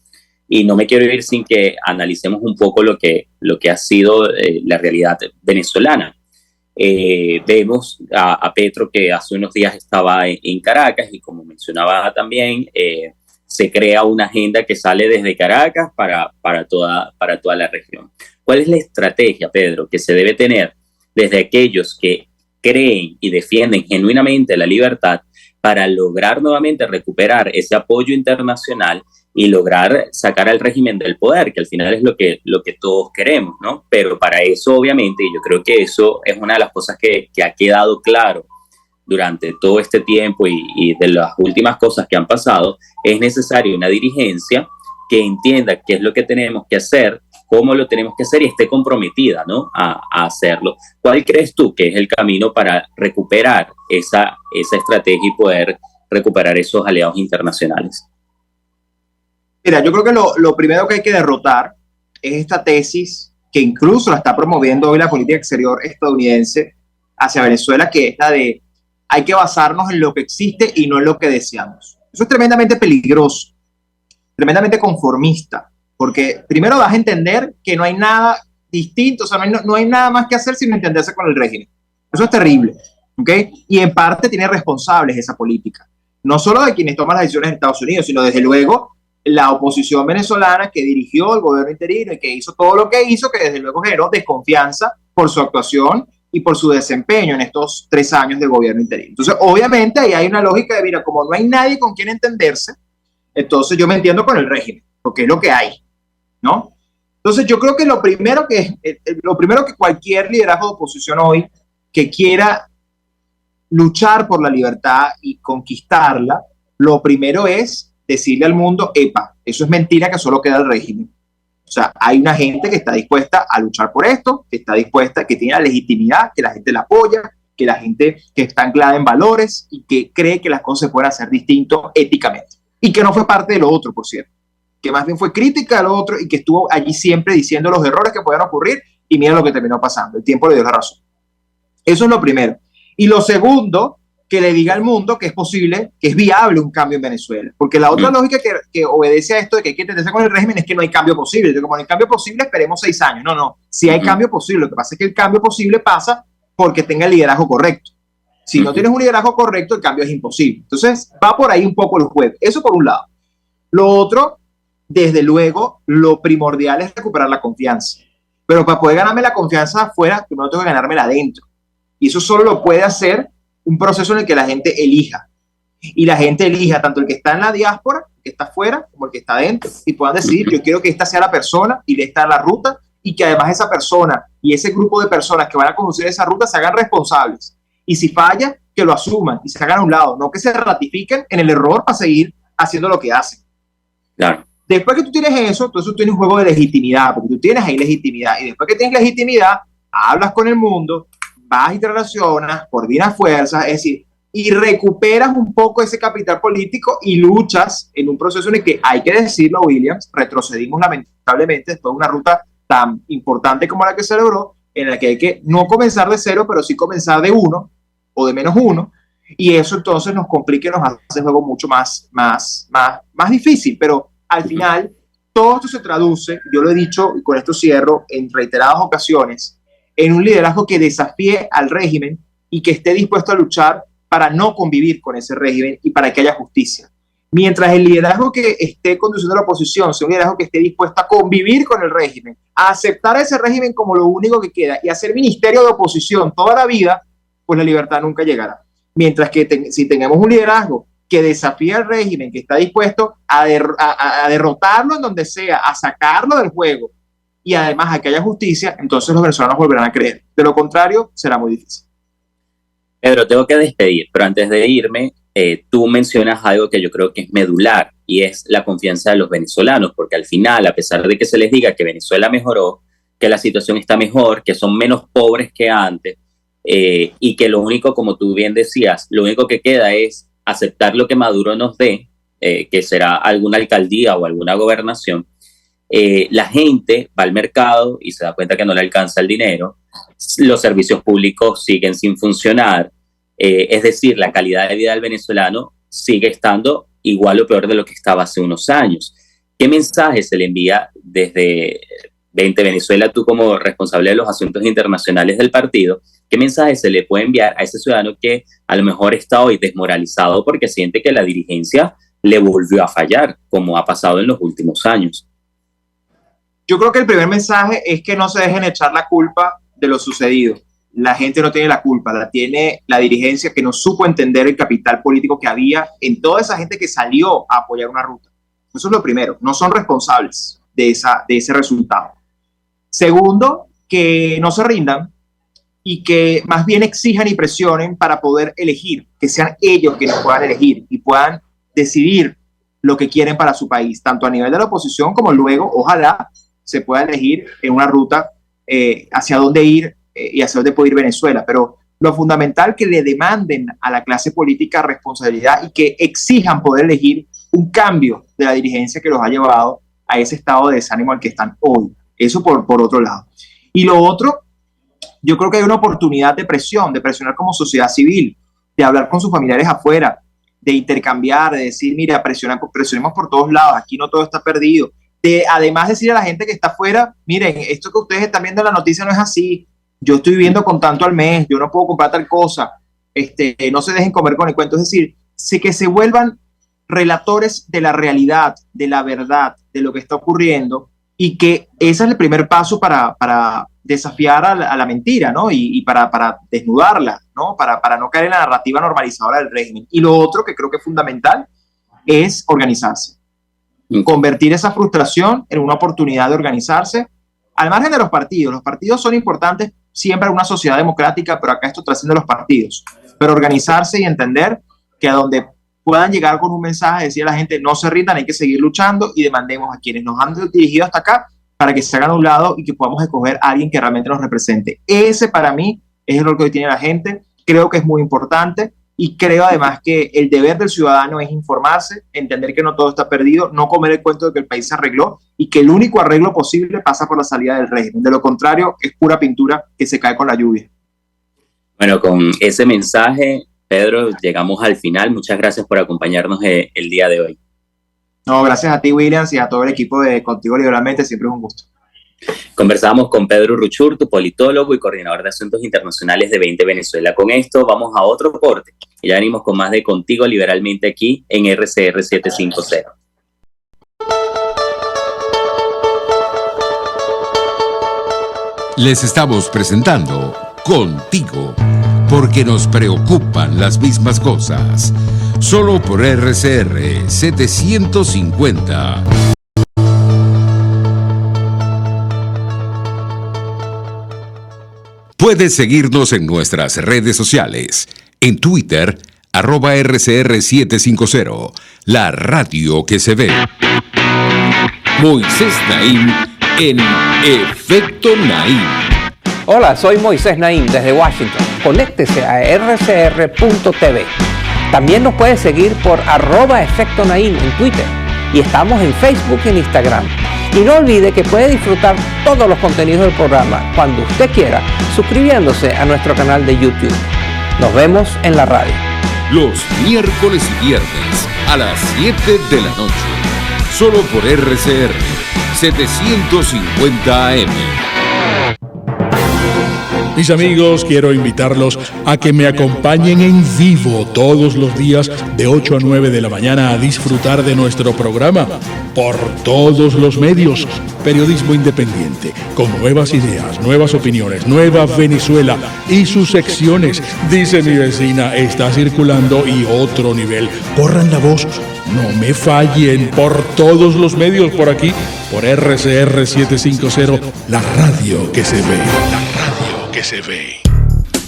y no me quiero ir sin que analicemos un poco lo que ha sido la realidad venezolana. Vemos a Petro, que hace unos días estaba en Caracas, y como mencionaba también, se crea una agenda que sale desde Caracas para toda la región. ¿Cuál es la estrategia, Pedro, que se debe tener desde aquellos que creen y defienden genuinamente la libertad para lograr nuevamente recuperar ese apoyo internacional y lograr sacar al régimen del poder, que al final es lo que todos queremos, ¿no? Pero para eso, obviamente, y yo creo que eso es una de las cosas que ha quedado claro durante todo este tiempo y de las últimas cosas que han pasado, es necesaria una dirigencia que entienda qué es lo que tenemos que hacer, cómo lo tenemos que hacer y esté comprometida, ¿no?, a hacerlo. ¿Cuál crees tú que es el camino para recuperar esa estrategia y poder recuperar esos aliados internacionales? Mira, yo creo que lo primero que hay que derrotar es esta tesis que incluso la está promoviendo hoy la política exterior estadounidense hacia Venezuela, que es la de hay que basarnos en lo que existe y no en lo que deseamos. Eso es tremendamente peligroso, tremendamente conformista, porque primero das a entender que no hay nada distinto, o sea, no hay nada más que hacer sino entenderse con el régimen. Eso es terrible, ¿ok? Y en parte tiene responsables esa política, no solo de quienes toman las decisiones en Estados Unidos, sino desde luego la oposición venezolana que dirigió el gobierno interino y que hizo todo lo que hizo, que desde luego generó desconfianza por su actuación y por su desempeño en estos 3 años de gobierno interino. Entonces, obviamente, ahí hay una lógica de, mira, como no hay nadie con quien entenderse, entonces yo me entiendo con el régimen, porque es lo que hay, ¿no? Entonces, yo creo que lo primero que cualquier liderazgo de oposición hoy que quiera luchar por la libertad y conquistarla, lo primero es decirle al mundo, epa, eso es mentira, que solo queda el régimen. O sea, hay una gente que está dispuesta a luchar por esto, que está dispuesta, que tiene la legitimidad, que la gente la apoya, que la gente que está anclada en valores y que cree que las cosas se pueden hacer distinto éticamente. Y que no fue parte de lo otro, por cierto. Que más bien fue crítica a lo otro y que estuvo allí siempre diciendo los errores que podían ocurrir, y mira lo que terminó pasando. El tiempo le dio la razón. Eso es lo primero. Y lo segundo, que le diga al mundo que es posible, que es viable un cambio en Venezuela. Porque la otra lógica que obedece a esto de que hay que entenderse con el régimen es que no hay cambio posible. Entonces, como no hay cambio posible, esperemos 6 años. No. Sí hay cambio posible. Lo que pasa es que el cambio posible pasa porque tenga el liderazgo correcto. Si no tienes un liderazgo correcto, el cambio es imposible. Entonces, va por ahí un poco el juego. Eso por un lado. Lo otro, desde luego, lo primordial es recuperar la confianza. Pero para poder ganarme la confianza afuera, primero tengo que ganármela adentro. Y eso solo lo puede hacer un proceso en el que la gente elija. Y la gente elija tanto el que está en la diáspora, el que está afuera, como el que está adentro, y puedan decidir, yo quiero que esta sea la persona y de esta la ruta, y que además esa persona y ese grupo de personas que van a conducir esa ruta se hagan responsables. Y si falla, que lo asuman y se hagan a un lado, no que se ratifiquen en el error para seguir haciendo lo que hacen. Claro. Después que tú tienes eso, entonces tú tienes un juego de legitimidad, porque tú tienes ahí legitimidad, y después que tienes legitimidad, hablas con el mundo, vas y te relacionas, coordinas fuerzas, es decir, y recuperas un poco ese capital político y luchas en un proceso en el que, hay que decirlo, Williams, retrocedimos lamentablemente después de una ruta tan importante como la que se logró, en la que hay que no comenzar de 0, pero sí comenzar de 1 o de -1, y eso entonces nos complica y nos hace el juego mucho más difícil, pero al final todo esto se traduce, yo lo he dicho y con esto cierro, en reiteradas ocasiones, en un liderazgo que desafíe al régimen y que esté dispuesto a luchar para no convivir con ese régimen y para que haya justicia. Mientras el liderazgo que esté conduciendo a la oposición sea un liderazgo que esté dispuesto a convivir con el régimen, a aceptar a ese régimen como lo único que queda y a ser ministerio de oposición toda la vida, pues la libertad nunca llegará. Mientras que si tenemos un liderazgo que desafía al régimen, que está dispuesto a derrotarlo en donde sea, a sacarlo del juego, y además a que haya justicia, entonces los venezolanos volverán a creer. De lo contrario, será muy difícil. Pedro, tengo que despedir, pero antes de irme, tú mencionas algo que yo creo que es medular, y es la confianza de los venezolanos, porque al final, a pesar de que se les diga que Venezuela mejoró, que la situación está mejor, que son menos pobres que antes, y que lo único, como tú bien decías, lo único que queda es aceptar lo que Maduro nos dé, que será alguna alcaldía o alguna gobernación. La gente va al mercado y se da cuenta que no le alcanza el dinero, los servicios públicos siguen sin funcionar, es decir, la calidad de vida del venezolano sigue estando igual o peor de lo que estaba hace unos años. ¿Qué mensaje se le envía desde 20 Venezuela, tú como responsable de los asuntos internacionales del partido, qué mensaje se le puede enviar a ese ciudadano que a lo mejor está hoy desmoralizado porque siente que la dirigencia le volvió a fallar, como ha pasado en los últimos años? Yo creo que el primer mensaje es que no se dejen echar la culpa de lo sucedido. La gente no tiene la culpa, la tiene la dirigencia, que no supo entender el capital político que había en toda esa gente que salió a apoyar una ruta. Eso es lo primero, no son responsables de ese resultado. Segundo, que no se rindan y que más bien exijan y presionen para poder elegir, que sean ellos quienes puedan elegir y puedan decidir lo que quieren para su país, tanto a nivel de la oposición como luego, ojalá, se pueda elegir en una ruta hacia dónde ir y hacia dónde puede ir Venezuela. Pero lo fundamental, que le demanden a la clase política responsabilidad y que exijan poder elegir un cambio de la dirigencia que los ha llevado a ese estado de desánimo al que están hoy. Eso por otro lado. Y lo otro, yo creo que hay una oportunidad de presionar como sociedad civil, de hablar con sus familiares afuera, de intercambiar, de decir, mira, presionemos por todos lados, aquí no todo está perdido. De además decir a la gente que está afuera, miren, esto que ustedes están viendo en la noticia no es así, yo estoy viviendo con tanto al mes, yo no puedo comprar tal cosa, no se dejen comer con el cuento. Es decir, que se vuelvan relatores de la realidad, de la verdad, de lo que está ocurriendo, y que ese es el primer paso para desafiar a la mentira, ¿no? Y para desnudarla, ¿no? Para no caer en la narrativa normalizadora del régimen. Y lo otro que creo que es fundamental es organizarse. Convertir esa frustración en una oportunidad de organizarse al margen de los partidos. Los partidos son importantes siempre en una sociedad democrática, pero acá esto trasciende los partidos. Pero organizarse y entender que a donde puedan llegar con un mensaje, decir a la gente, no se rindan, hay que seguir luchando, y demandemos a quienes nos han dirigido hasta acá para que se hagan a un lado y que podamos escoger a alguien que realmente nos represente. Ese, para mí, es el rol que hoy tiene la gente. Creo que es muy importante, y creo además que el deber del ciudadano es informarse, entender que no todo está perdido, no comer el cuento de que el país se arregló y que el único arreglo posible pasa por la salida del régimen. De lo contrario, es pura pintura que se cae con la lluvia. Bueno, con ese mensaje, Pedro, llegamos al final. Muchas gracias por acompañarnos el día de hoy. No, gracias a ti, Williams, y a todo el equipo de Contigo Liberalmente. Siempre es un gusto. Conversamos con Pedro Ruchurtu, politólogo y coordinador de asuntos internacionales de 20 Venezuela. Con esto vamos a otro corte y ya venimos con más de Contigo Liberalmente aquí en RCR 750. Les estamos presentando Contigo, porque nos preocupan las mismas cosas. Solo por RCR 750. Puedes seguirnos en nuestras redes sociales. En Twitter, @RCR750, la radio que se ve. Moisés Naim en Efecto Naim. Hola, soy Moisés Naim desde Washington. Conéctese a rcr.tv. También nos puede seguir por @Efecto Naim en Twitter. Y estamos en Facebook y en Instagram. Y no olvide que puede disfrutar todos los contenidos del programa cuando usted quiera, suscribiéndose a nuestro canal de YouTube. Nos vemos en la radio. Los miércoles y viernes a las 7 de la noche. Solo por RCR 750 AM. Mis amigos, quiero invitarlos a que me acompañen en vivo todos los días de 8 a 9 de la mañana a disfrutar de nuestro programa por todos los medios. Periodismo independiente, con nuevas ideas, nuevas opiniones, Nueva Venezuela y sus secciones. Dice mi vecina, está circulando, y otro nivel. Corran la voz, no me fallen, por todos los medios por aquí, por RCR 750, la radio que se ve. La radio que se ve.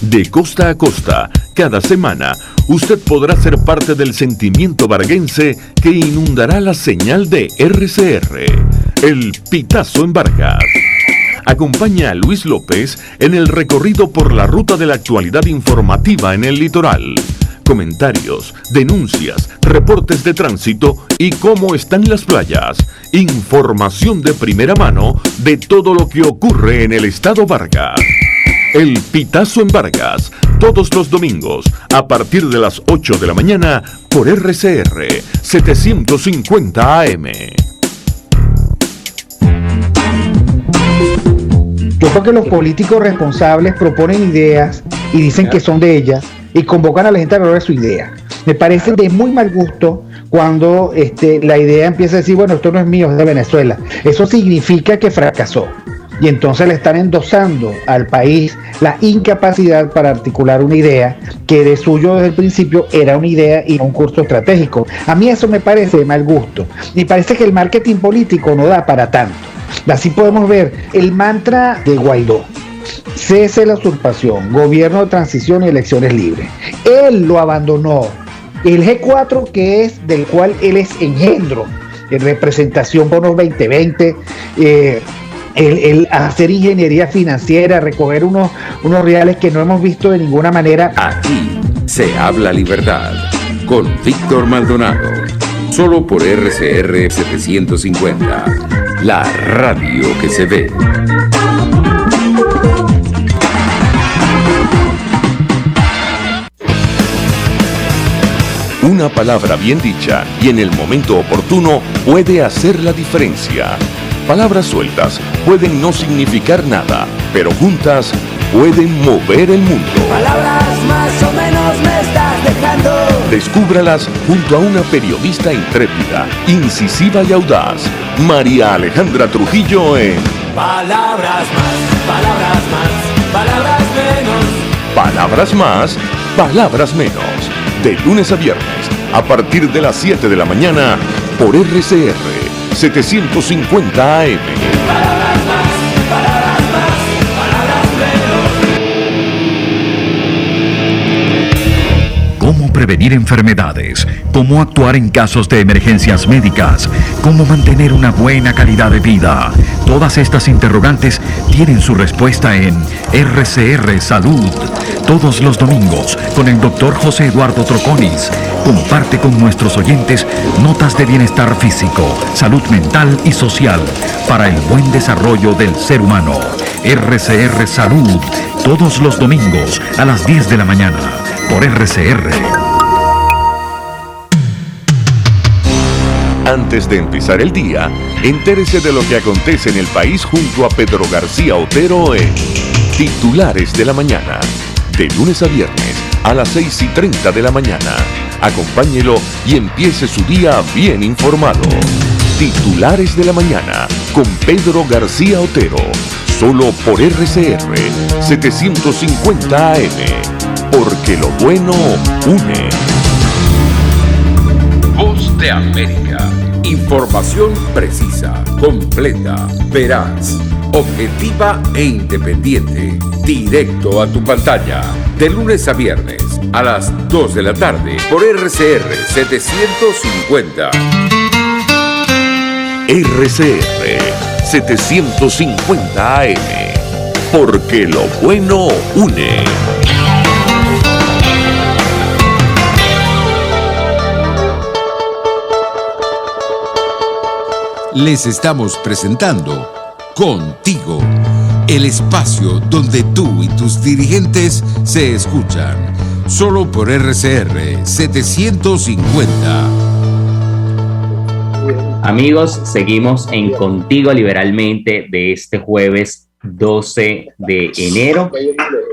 De costa a costa, cada semana, usted podrá ser parte del sentimiento varguense que inundará la señal de RCR. El Pitazo en Vargas. Acompaña a Luis López en el recorrido por la ruta de la actualidad informativa en el litoral. Comentarios, denuncias, reportes de tránsito y cómo están las playas. Información de primera mano de todo lo que ocurre en el estado Vargas. El Pitazo en Vargas, todos los domingos, a partir de las 8 de la mañana, por RCR 750 AM. Yo creo que los políticos responsables proponen ideas y dicen que son de ellas y convocan a la gente a hablar de su idea. Me parece de muy mal gusto cuando la idea empieza a decir, bueno, esto no es mío, es de Venezuela. Eso significa que fracasó. Y entonces le están endosando al país la incapacidad para articular una idea que de suyo desde el principio era una idea y no un curso estratégico. A mí eso me parece de mal gusto. Y parece que el marketing político no da para tanto. Así podemos ver el mantra de Guaidó: cese la usurpación, gobierno de transición y elecciones libres. Él lo abandonó. El G4, que es del cual él es engendro, en representación bonos 2020, el hacer ingeniería financiera, recoger unos reales que no hemos visto de ninguna manera. Aquí se habla libertad con Víctor Maldonado, solo por RCR 750, la radio que se ve. Una palabra bien dicha y en el momento oportuno puede hacer la diferencia. Palabras sueltas pueden no significar nada, pero juntas pueden mover el mundo. Palabras más o menos me estás dejando. Descúbralas junto a una periodista intrépida, incisiva y audaz, María Alejandra Trujillo en Palabras más, palabras más, palabras menos. Palabras más, palabras menos. De lunes a viernes, a partir de las 7 de la mañana, por RCR 750 AM. Palabras más, palabras más, palabras menos. Cómo prevenir enfermedades, cómo actuar en casos de emergencias médicas, cómo mantener una buena calidad de vida. Todas estas interrogantes tienen su respuesta en RCR Salud. Todos los domingos con el Dr. José Eduardo Troconis. Comparte con nuestros oyentes notas de bienestar físico, salud mental y social para el buen desarrollo del ser humano. RCR Salud, todos los domingos a las 10 de la mañana por RCR. Antes de empezar el día, entérese de lo que acontece en el país junto a Pedro García Otero en Titulares de la Mañana. De lunes a viernes a las 6:30 de la mañana. Acompáñelo y empiece su día bien informado. Titulares de la Mañana con Pedro García Otero. Solo por RCR 750 AM. Porque lo bueno une. Voz de América. Información precisa, completa, veraz, objetiva e independiente. Directo a tu pantalla. De lunes a viernes a las 2 de la tarde por RCR 750. RCR 750 AM. Porque lo bueno une. Les estamos presentando Contigo, el espacio donde tú y tus dirigentes se escuchan. Solo por RCR 750. Amigos, seguimos en Contigo Liberalmente de este jueves 12 de enero.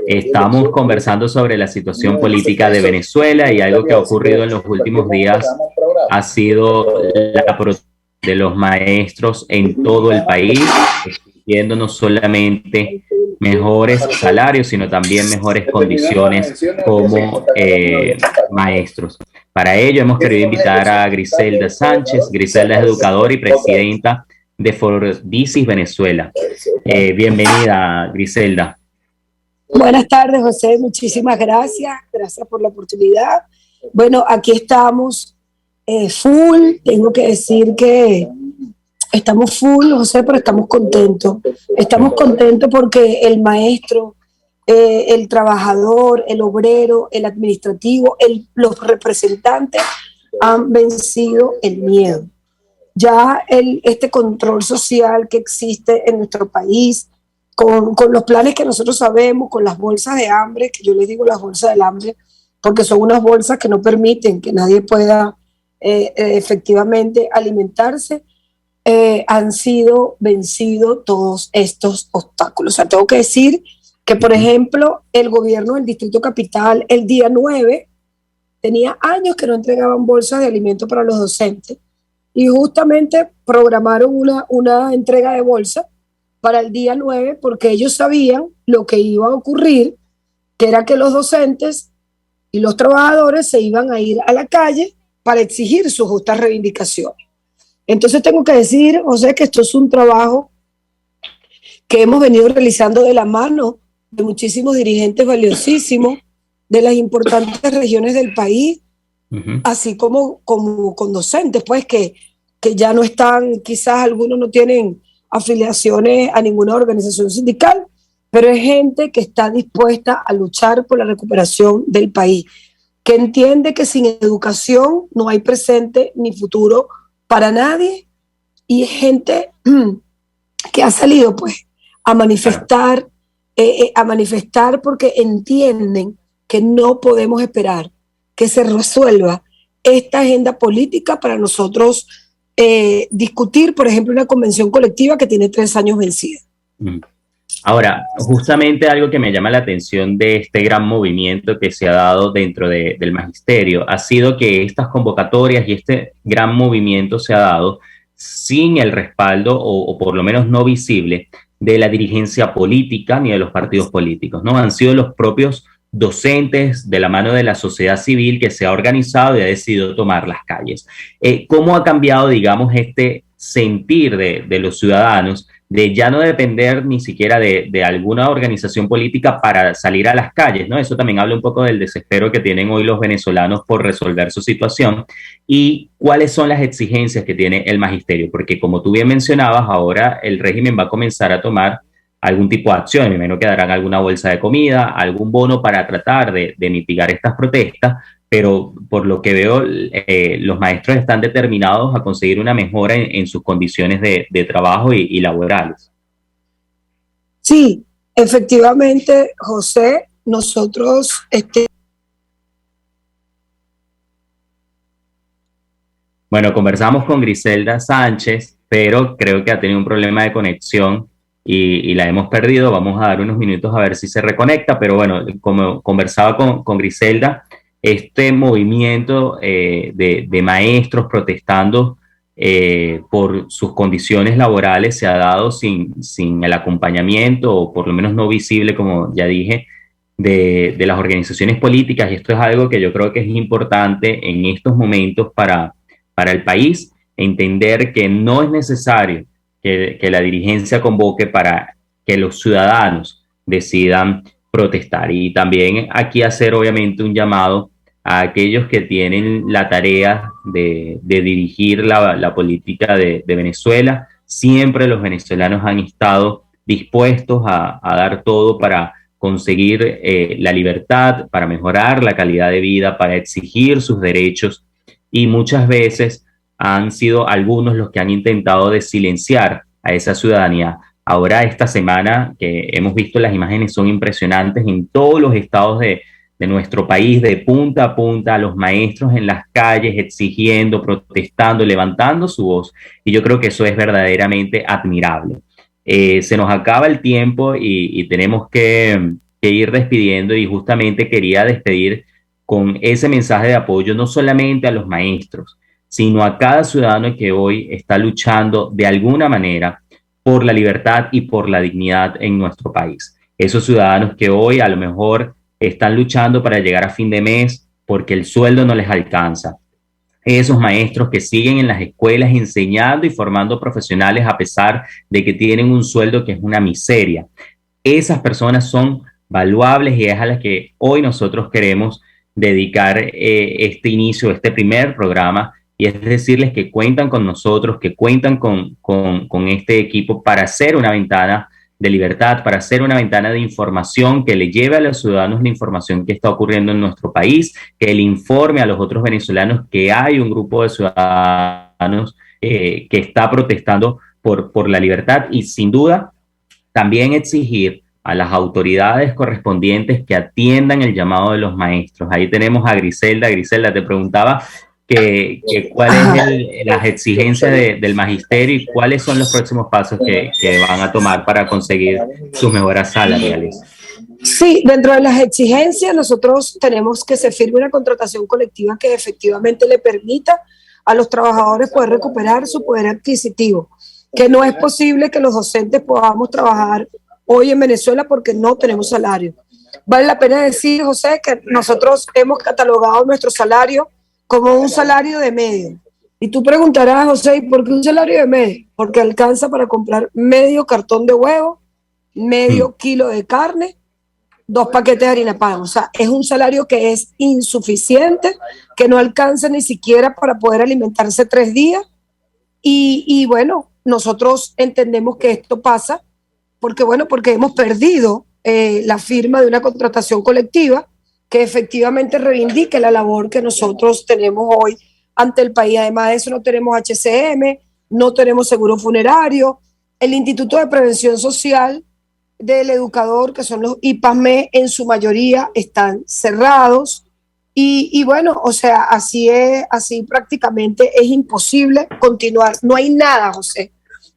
Estamos conversando sobre la situación política de Venezuela y algo que ha ocurrido en los últimos días ha sido la protesta de los maestros en todo el país, exigiendo no solamente mejores salarios, sino también mejores condiciones como maestros. Para ello hemos querido invitar a Griselda Sánchez. Griselda es educadora y presidenta de Fordicis Venezuela. Bienvenida, Griselda. Buenas tardes, José. Muchísimas gracias. Gracias por la oportunidad. Bueno, aquí estamos full. Tengo que decir que Estamos full, José, pero estamos contentos. Estamos contentos porque el maestro, el trabajador, el obrero, el administrativo, los representantes han vencido el miedo. Ya este control social que existe en nuestro país, con los planes que nosotros sabemos, con las bolsas de hambre, que yo les digo las bolsas del hambre, porque son unas bolsas que no permiten que nadie pueda efectivamente alimentarse, han sido vencidos todos estos obstáculos. O sea, tengo que decir que, por ejemplo, el gobierno del Distrito Capital, el día 9, tenía años que no entregaban bolsas de alimento para los docentes, y justamente programaron una entrega de bolsas para el día 9 porque ellos sabían lo que iba a ocurrir, que era que los docentes y los trabajadores se iban a ir a la calle para exigir sus justas reivindicaciones. Entonces tengo que decir, José, que esto es un trabajo que hemos venido realizando de la mano de muchísimos dirigentes valiosísimos de las importantes regiones del país, así como con docentes, pues que ya no están, quizás algunos no tienen afiliaciones a ninguna organización sindical, pero es gente que está dispuesta a luchar por la recuperación del país, que entiende que sin educación no hay presente ni futuro para nadie, y es gente que ha salido pues a manifestar porque entienden que no podemos esperar que se resuelva esta agenda política para nosotros discutir, por ejemplo, una convención colectiva que tiene 3 años vencida. Ahora, justamente algo que me llama la atención de este gran movimiento que se ha dado dentro del magisterio ha sido que estas convocatorias y este gran movimiento se ha dado sin el respaldo, o por lo menos no visible, de la dirigencia política ni de los partidos políticos, ¿no? Han sido los propios docentes, de la mano de la sociedad civil, que se ha organizado y ha decidido tomar las calles. ¿Cómo ha cambiado, digamos, este sentir de los ciudadanos, de ya no depender ni siquiera de alguna organización política para salir a las calles, ¿no? Eso también habla un poco del desespero que tienen hoy los venezolanos por resolver su situación, y cuáles son las exigencias que tiene el magisterio, porque como tú bien mencionabas, ahora el régimen va a comenzar a tomar algún tipo de acción. Me imagino que darán alguna bolsa de comida, algún bono para tratar de mitigar estas protestas, pero por lo que veo, los maestros están determinados a conseguir una mejora en sus condiciones de trabajo y laborales. Sí, efectivamente, José, nosotros... Bueno, conversamos con Griselda Sánchez, pero creo que ha tenido un problema de conexión y la hemos perdido. Vamos a dar unos minutos a ver si se reconecta, pero bueno, como conversaba con Griselda, este movimiento de maestros protestando por sus condiciones laborales se ha dado sin el acompañamiento, o por lo menos no visible, como ya dije, de las organizaciones políticas, y esto es algo que yo creo que es importante en estos momentos para el país, entender que no es necesario que la dirigencia convoque para que los ciudadanos decidan protestar. Y también aquí hacer obviamente un llamado a aquellos que tienen la tarea de dirigir la política de Venezuela. Siempre los venezolanos han estado dispuestos a dar todo para conseguir la libertad, para mejorar la calidad de vida, para exigir sus derechos, y muchas veces han sido algunos los que han intentado de silenciar a esa ciudadanía. Ahora, esta semana que hemos visto, las imágenes son impresionantes en todos los estados de nuestro país, de punta a punta, los maestros en las calles exigiendo, protestando, levantando su voz, y yo creo que eso es verdaderamente admirable. Se nos acaba el tiempo y tenemos que ir despidiendo, y justamente quería despedir con ese mensaje de apoyo no solamente a los maestros, sino a cada ciudadano que hoy está luchando de alguna manera por la libertad y por la dignidad en nuestro país. Esos ciudadanos que hoy a lo mejor están luchando para llegar a fin de mes porque el sueldo no les alcanza. Esos maestros que siguen en las escuelas enseñando y formando profesionales a pesar de que tienen un sueldo que es una miseria. Esas personas son valuables, y es a las que hoy nosotros queremos dedicar este inicio, este primer programa, y es decirles que cuentan con nosotros, que cuentan con este equipo para hacer una ventana de libertad, para hacer una ventana de información que le lleve a los ciudadanos la información que está ocurriendo en nuestro país, que le informe a los otros venezolanos que hay un grupo de ciudadanos que está protestando por la libertad, y sin duda también exigir a las autoridades correspondientes que atiendan el llamado de los maestros. Ahí tenemos a Griselda. Griselda, te preguntaba cuáles son las exigencias del magisterio y cuáles son los próximos pasos que van a tomar para conseguir sus mejoras salariales. Sí, dentro de las exigencias nosotros tenemos que se firme una contratación colectiva que efectivamente le permita a los trabajadores poder recuperar su poder adquisitivo, que no es posible que los docentes podamos trabajar hoy en Venezuela porque no tenemos salario. Vale la pena decir, José, que nosotros hemos catalogado nuestro salario como un salario de medio. Y tú preguntarás, José, ¿por qué un salario de medio? Porque alcanza para comprar medio cartón de huevo, medio kilo de carne, 2 paquetes de harina pan. O sea, es un salario que es insuficiente, que no alcanza ni siquiera para poder alimentarse 3 días. Y bueno, nosotros entendemos que esto pasa porque hemos perdido la firma de una contratación colectiva que efectivamente reivindique la labor que nosotros tenemos hoy ante el país. Además de eso, no tenemos HCM, no tenemos seguro funerario, el Instituto de Prevención Social del Educador, que son los IPASME, en su mayoría están cerrados. Y bueno, o sea, así prácticamente es imposible continuar. No hay nada, José,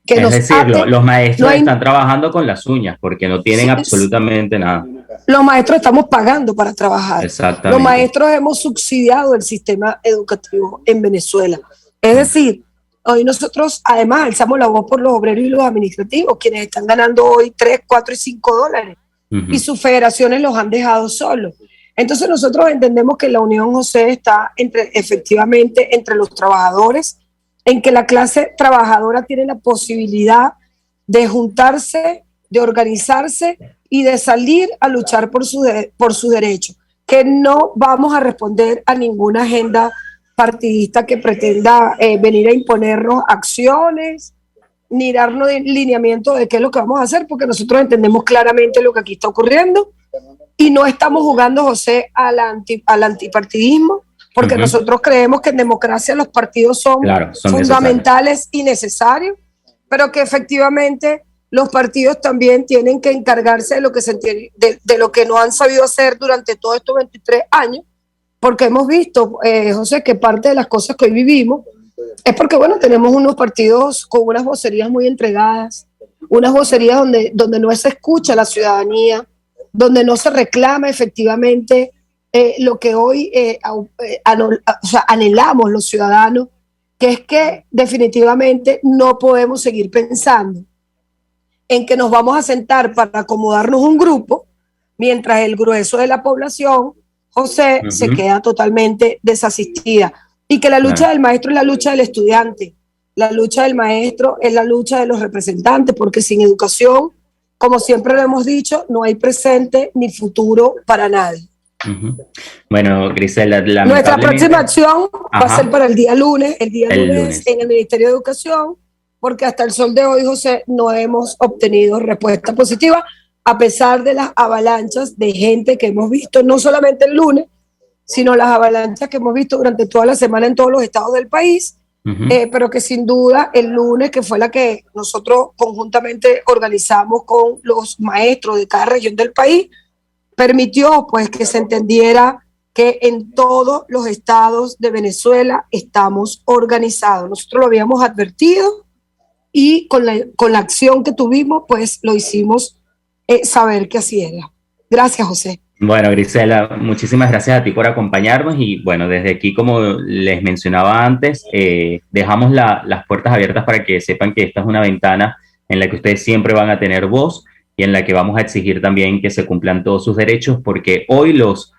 que es nos decir, ate. los maestros No hay, están trabajando con las uñas porque no tienen absolutamente nada. Los maestros estamos pagando para trabajar. Exactamente. Los maestros hemos subsidiado el sistema educativo en Venezuela. Es decir, hoy nosotros además alzamos la voz por los obreros y los administrativos, quienes están ganando hoy 3, 4 y 5 dólares. Y sus federaciones los han dejado solos. Entonces nosotros entendemos que la unión, José, está efectivamente entre los trabajadores, en que la clase trabajadora tiene la posibilidad de juntarse, de organizarse y de salir a luchar por sus derechos, que no vamos a responder a ninguna agenda partidista que pretenda venir a imponernos acciones, ni darnos lineamiento de qué es lo que vamos a hacer, porque nosotros entendemos claramente lo que aquí está ocurriendo y no estamos jugando, José, al antipartidismo, porque nosotros creemos que en democracia los partidos son fundamentales y necesarios, pero que efectivamente los partidos también tienen que encargarse de lo que de lo que no han sabido hacer durante todos estos 23 años, porque hemos visto, José, que parte de las cosas que hoy vivimos es porque, bueno, tenemos unos partidos con unas vocerías muy entregadas, unas vocerías donde no se escucha a la ciudadanía, donde no se reclama efectivamente lo que hoy anhelamos los ciudadanos, que es que definitivamente no podemos seguir pensando en que nos vamos a sentar para acomodarnos un grupo, mientras el grueso de la población, José, se queda totalmente desasistida. Y que la lucha del maestro es la lucha del estudiante, la lucha del maestro es la lucha de los representantes, porque sin educación, como siempre lo hemos dicho, no hay presente ni futuro para nadie. Bueno, Griselda, nuestra próxima acción va a ser para el día lunes, en el Ministerio de Educación, porque hasta el sol de hoy, José, no hemos obtenido respuesta positiva, a pesar de las avalanchas de gente que hemos visto, no solamente el lunes, sino las avalanchas que hemos visto durante toda la semana en todos los estados del país, pero que sin duda el lunes, que fue la que nosotros conjuntamente organizamos con los maestros de cada región del país, permitió pues que se entendiera que en todos los estados de Venezuela estamos organizados. Nosotros lo habíamos advertido y con la acción que tuvimos, pues lo hicimos saber que así era. Gracias, José. Bueno, Griselda, muchísimas gracias a ti por acompañarnos y bueno, desde aquí, como les mencionaba antes, dejamos las puertas abiertas para que sepan que esta es una ventana en la que ustedes siempre van a tener voz y en la que vamos a exigir también que se cumplan todos sus derechos, porque hoy los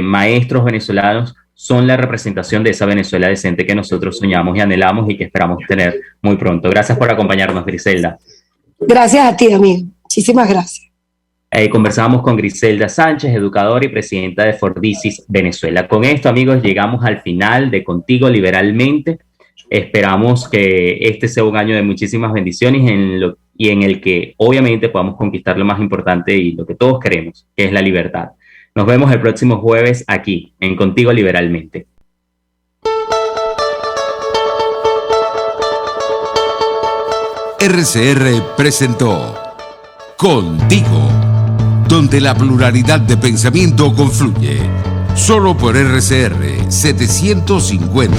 maestros venezolanos son la representación de esa Venezuela decente que nosotros soñamos y anhelamos y que esperamos tener muy pronto. Gracias por acompañarnos, Griselda. Gracias a ti, amigo. Muchísimas gracias. Conversábamos con Griselda Sánchez, educadora y presidenta de Fordicis Venezuela. Con esto, amigos, llegamos al final de Contigo Liberalmente. Esperamos que este sea un año de muchísimas bendiciones y en el que obviamente podamos conquistar lo más importante y lo que todos queremos, que es la libertad. Nos vemos el próximo jueves aquí, en Contigo Liberalmente. RCR presentó Contigo, donde la pluralidad de pensamiento confluye. Solo por RCR 750.